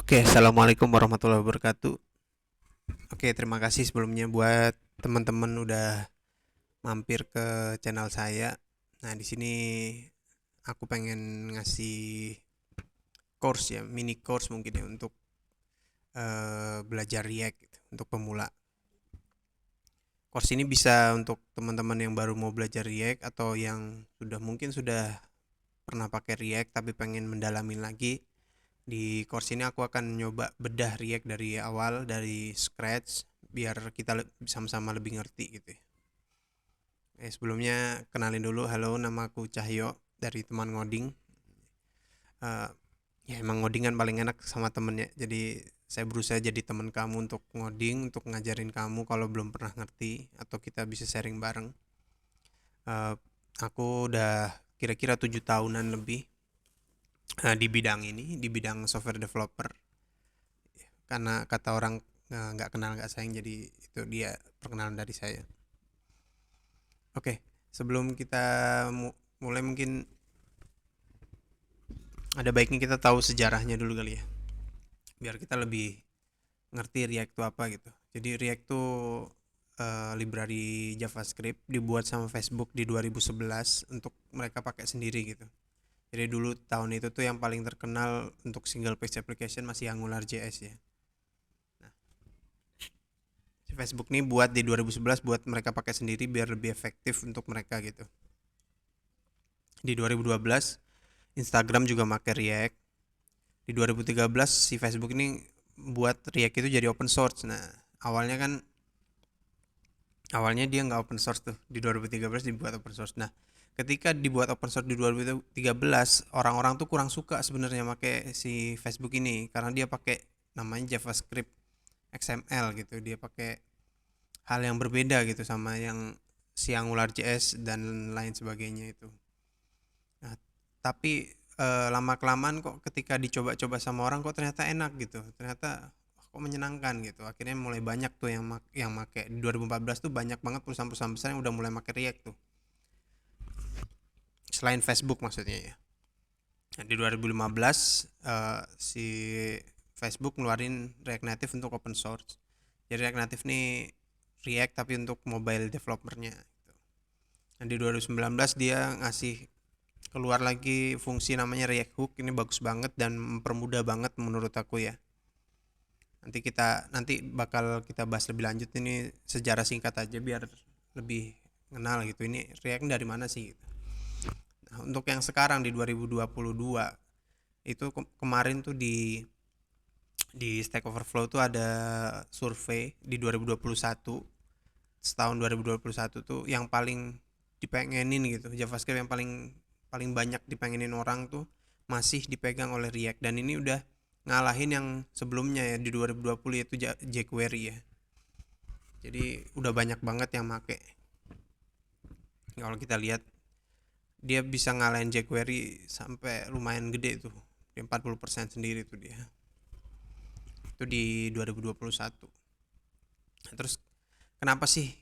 Oke, assalamualaikum warahmatullahi wabarakatuh. Oke, terima kasih sebelumnya buat teman-teman udah mampir ke channel saya. Nah, di sini aku pengen ngasih course ya, mini course mungkin ya untuk belajar React gitu, untuk pemula. Course ini bisa untuk teman-teman yang baru mau belajar React atau yang sudah pernah pakai React tapi pengen mendalami lagi. Di course ini aku akan nyoba bedah React dari awal, dari scratch, biar kita sama-sama lebih ngerti gitu ya. Sebelumnya kenalin dulu, halo, nama aku Cahyo dari teman ngoding. Eh, ya emang ngoding kan paling enak sama temennya, jadi saya berusaha jadi teman kamu untuk ngoding, untuk ngajarin kamu kalau belum pernah ngerti, atau kita bisa sharing bareng. Eh, aku udah kira-kira 7 tahunan lebih di bidang ini, di bidang software developer. Karena kata orang nggak kenal nggak sayang, jadi itu dia perkenalan dari saya. Oke, sebelum kita mulai mungkin ada baiknya kita tahu sejarahnya dulu kali ya, biar kita lebih ngerti React itu apa gitu. Jadi React itu library JavaScript dibuat sama Facebook di 2011 untuk mereka pakai sendiri gitu. Jadi dulu tahun itu tuh yang paling terkenal untuk single page application masih AngularJS ya. Nah, Facebook nih buat di 2011 buat mereka pakai sendiri biar lebih efektif untuk mereka gitu. Di 2012 Instagram juga pakai React. Di 2013 si Facebook ini buat React itu jadi open source. Nah, awalnya kan awalnya dia nggak open source tuh. Di 2013 dibuat open source. Nah, ketika dibuat open source di 2013, orang-orang tuh kurang suka sebenarnya pakai si Facebook ini karena dia pakai namanya JavaScript XML gitu. Dia pakai hal yang berbeda gitu sama yang si AngularJS dan lain sebagainya itu. Nah, tapi lama kelamaan kok ketika dicoba-coba sama orang kok ternyata enak gitu. Ternyata kok menyenangkan gitu. Akhirnya mulai banyak tuh yang make. Di 2014 tuh banyak banget perusahaan-perusahaan besar yang udah mulai make React tuh. Selain Facebook maksudnya ya. Nah, di 2015 si Facebook ngeluarin React Native untuk open source. Jadi React Native nih React tapi untuk mobile developernya gitu. Nah, di 2019 dia ngasih keluar lagi fungsi namanya React Hook. Ini bagus banget dan mempermudah banget menurut aku ya. Nanti bakal kita bahas lebih lanjut, ini sejarah singkat aja biar lebih kenal gitu. Ini React dari mana sih gitu. Nah, untuk yang sekarang di 2022 itu kemarin tuh di Stack Overflow tuh ada survei di 2021, setahun 2021 tuh yang paling dipengenin gitu, JavaScript yang paling paling banyak dipengenin orang tuh masih dipegang oleh React, dan ini udah ngalahin yang sebelumnya ya di 2020 yaitu jQuery ya. Jadi udah banyak banget yang make. Kalau kita lihat dia bisa ngalahin jQuery sampai lumayan gede tuh. 40% sendiri tuh dia. Itu di 2021. Nah, terus kenapa sih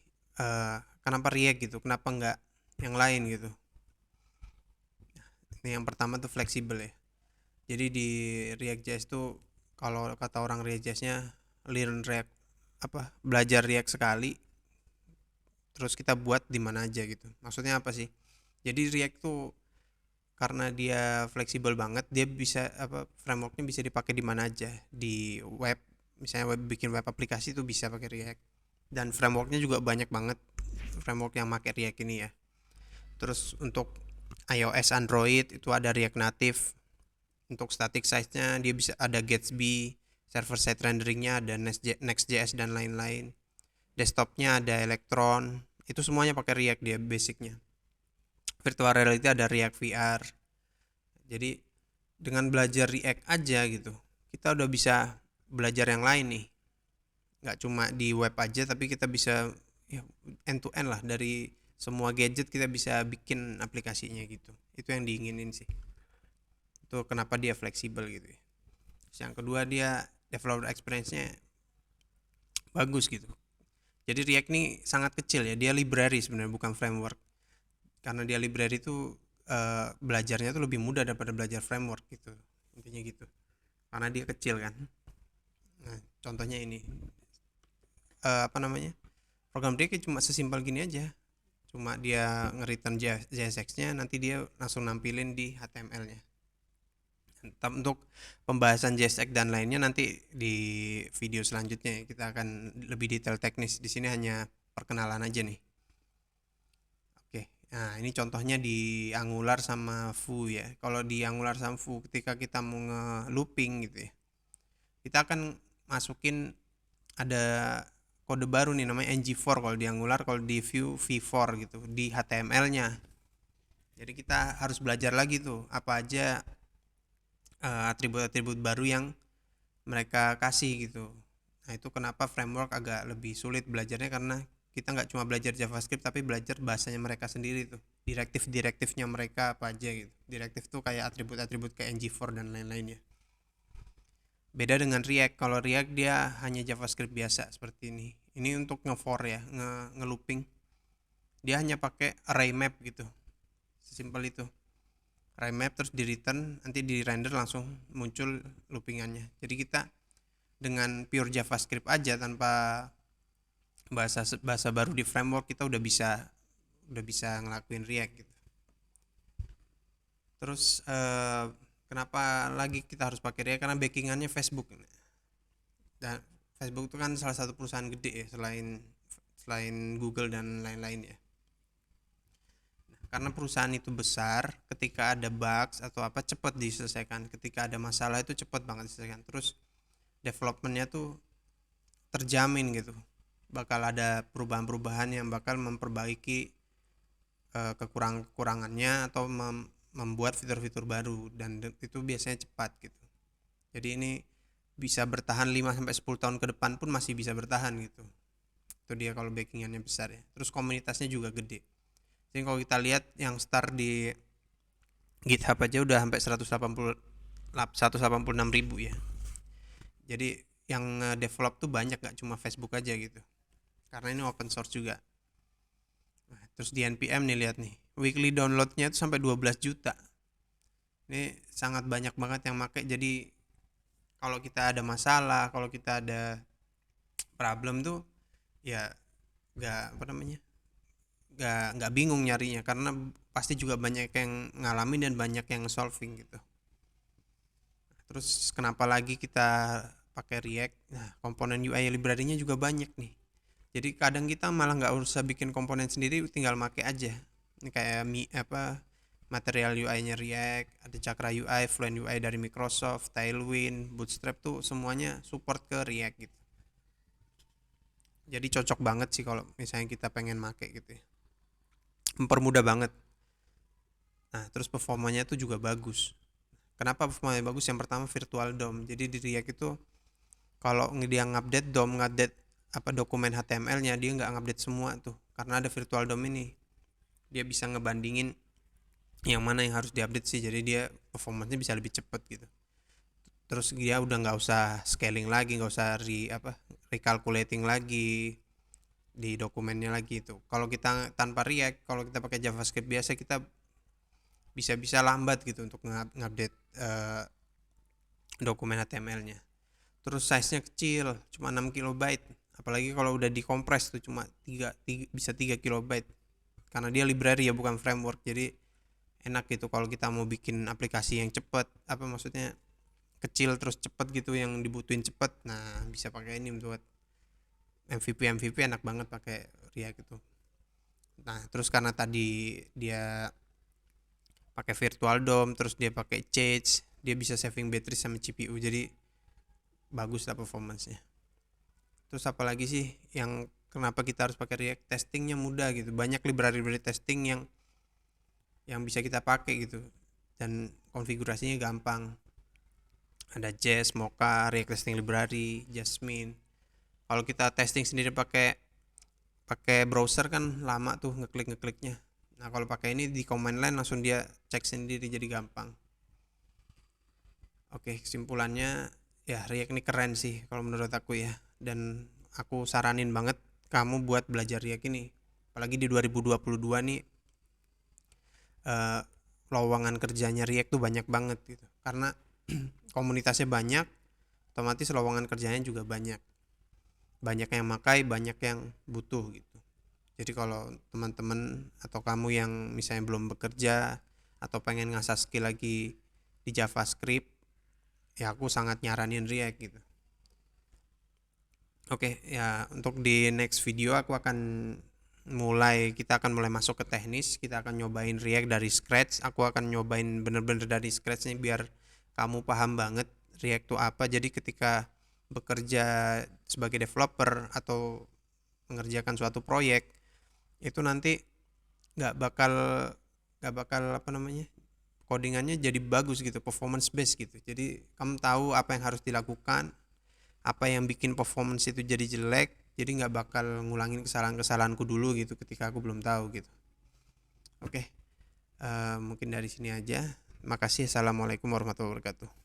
kenapa React gitu? Kenapa nggak yang lain gitu? Ini yang pertama tuh fleksibel ya. Jadi di React.js tuh kalau kata orang React.js-nya learn React, belajar React sekali terus kita buat di mana aja gitu. Maksudnya apa sih? Jadi React tuh karena dia fleksibel banget, dia bisa frameworknya bisa dipakai di mana aja, di web, misalnya bikin web aplikasi tuh bisa pakai React, dan frameworknya juga banyak banget framework yang pakai React ini ya. Terus untuk iOS Android itu ada React Native. Untuk static size-nya dia bisa ada Gatsby, server side renderingnya ada Next.js dan lain-lain. Desktopnya ada Electron, itu semuanya pakai React dia basicnya. Virtual reality ada React VR. Jadi dengan belajar React aja gitu, kita udah bisa belajar yang lain nih. Nggak cuma di web aja, tapi kita bisa ya, end to end lah, dari semua gadget kita bisa bikin aplikasinya gitu. Itu yang diinginin sih. Itu kenapa dia fleksibel gitu ya. Terus yang kedua, dia developer experience-nya bagus gitu. Jadi React ini sangat kecil ya, dia library sebenarnya bukan framework. Karena dia library itu belajarnya tuh lebih mudah daripada belajar framework gitu. Intinya gitu. karena dia kecil kan. Nah, contohnya ini apa namanya, program React cuma sesimpel gini aja, cuma dia nge-return JSX-nya, nanti dia langsung nampilin di HTML-nya. Untuk pembahasan JSX dan lainnya nanti di video selanjutnya kita akan lebih detail teknis. Di sini hanya perkenalan aja nih. Oke, nah ini contohnya di Angular sama Vue ya. Kalau di Angular sama Vue ketika kita mau nge-looping gitu ya, kita akan masukin ada kode baru nih namanya ng4 kalau di Angular, kalau di Vue v4 gitu di HTML-nya. Jadi kita harus belajar lagi tuh apa aja atribut-atribut baru yang mereka kasih gitu. Nah itu kenapa framework agak lebih sulit belajarnya, karena kita nggak cuma belajar JavaScript tapi belajar bahasanya mereka sendiri tuh, direktif-direktifnya mereka apa aja gitu. Direktif tuh kayak atribut-atribut kayak ng4 dan lain-lain ya. Beda dengan React. Kalau React dia hanya JavaScript biasa seperti ini. Ini untuk nge-for ya, nge-looping. Dia hanya pakai array map gitu. Sesimpel itu. Array map terus di return, nanti di render langsung muncul loopingannya. Jadi kita dengan pure JavaScript aja tanpa bahasa baru di framework kita udah bisa ngelakuin React gitu. Terus kenapa lagi kita harus pakai React? Karena backingannya Facebook. Dan Facebook itu kan salah satu perusahaan gede ya, selain Google dan lain-lain ya. Karena perusahaan itu besar, ketika ada bugs atau apa cepat diselesaikan. Ketika ada masalah itu cepat banget diselesaikan. Terus developmentnya tuh terjamin gitu. Bakal ada perubahan-perubahan yang bakal memperbaiki kekurangannya atau membuat fitur-fitur baru, dan itu biasanya cepat gitu. Jadi ini bisa bertahan 5-10 tahun ke depan pun masih bisa bertahan gitu. Itu dia kalau backingannya besar ya. Terus komunitasnya juga gede. Jadi kalau kita lihat yang start di GitHub aja udah sampai 186.000 ya. Jadi yang develop tuh banyak, gak cuma Facebook aja gitu. Karena ini open source juga. Nah, terus di NPM nih lihat nih, weekly downloadnya tuh sampai 12 juta. Ini sangat banyak banget yang pakai. Jadi kalau kita ada masalah, kalau kita ada problem tuh ya nggak bingung nyarinya, karena pasti juga banyak yang ngalamin dan banyak yang solving gitu. Terus kenapa lagi kita pakai React? Nah, komponen UI library-nya juga banyak nih. Jadi kadang kita malah nggak usah bikin komponen sendiri, tinggal make aja. Ini kayak Material UI-nya React, ada Chakra UI, Fluent UI dari Microsoft, Tailwind, Bootstrap tuh semuanya support ke React gitu. Jadi cocok banget sih kalau misalnya kita pengen make gitu ya. Mempermudah banget. Nah, terus performanya tuh juga bagus. Kenapa performanya bagus? Yang pertama virtual DOM. Jadi di React itu kalau dia ngupdate DOM, ngupdate dokumen HTML-nya, dia nggak ngupdate semua tuh, karena ada virtual DOM ini. Dia bisa ngebandingin yang mana yang harus diupdate sih, jadi dia performanya bisa lebih cepat gitu. Terus dia udah nggak usah scaling lagi, nggak usah recalculating lagi di dokumennya lagi itu. Kalau kita tanpa React, kalau kita pakai JavaScript biasa, kita bisa lambat gitu untuk ngupdate dokumen HTML-nya. Terus size-nya kecil, cuma 6 kilobyte. Apalagi kalau udah dikompres tuh cuma 3 bisa 3 kilobyte. Karena dia library ya, bukan framework. Jadi enak gitu kalau kita mau bikin aplikasi yang cepat, maksudnya kecil terus cepat gitu, yang dibutuhin cepat. Nah, bisa pakai ini buat MVP enak banget pakai React gitu. Nah, terus karena tadi dia pakai virtual DOM, terus dia pakai Change, dia bisa saving battery sama CPU. Jadi bagus lah performance-nya. Terus apalagi sih yang kenapa kita harus pakai React? Testingnya mudah gitu. Banyak library testing yang bisa kita pakai gitu, dan konfigurasinya gampang. Ada Jest, Mocha, React Testing Library, Jasmine. Kalau kita testing sendiri pakai browser kan lama tuh ngekliknya. Nah, kalau pakai ini di command line langsung dia cek sendiri, jadi gampang. Oke, kesimpulannya ya React ini keren sih kalau menurut aku ya, dan aku saranin banget kamu buat belajar React ini. Apalagi di 2022 nih, lowongan kerjanya React tuh banyak banget gitu. Karena komunitasnya banyak, otomatis lowongan kerjanya juga banyak yang makai, banyak yang butuh gitu. Jadi kalau teman-teman atau kamu yang misalnya belum bekerja atau pengen ngasah skill lagi di JavaScript, ya aku sangat nyaranin React gitu. Oke, ya untuk di next video kita akan mulai masuk ke teknis, kita akan nyobain React dari scratch. Aku akan nyobain bener-bener dari scratch nih biar kamu paham banget React itu apa. Jadi ketika bekerja sebagai developer atau mengerjakan suatu proyek, itu nanti nggak bakal apa namanya, codingannya jadi bagus gitu, performance base gitu. Jadi kamu tahu apa yang harus dilakukan, apa yang bikin performance itu jadi jelek, jadi nggak bakal ngulangin kesalahan-kesalahanku dulu gitu ketika aku belum tahu gitu. Oke, mungkin dari sini aja. Makasih. Assalamualaikum warahmatullahi wabarakatuh.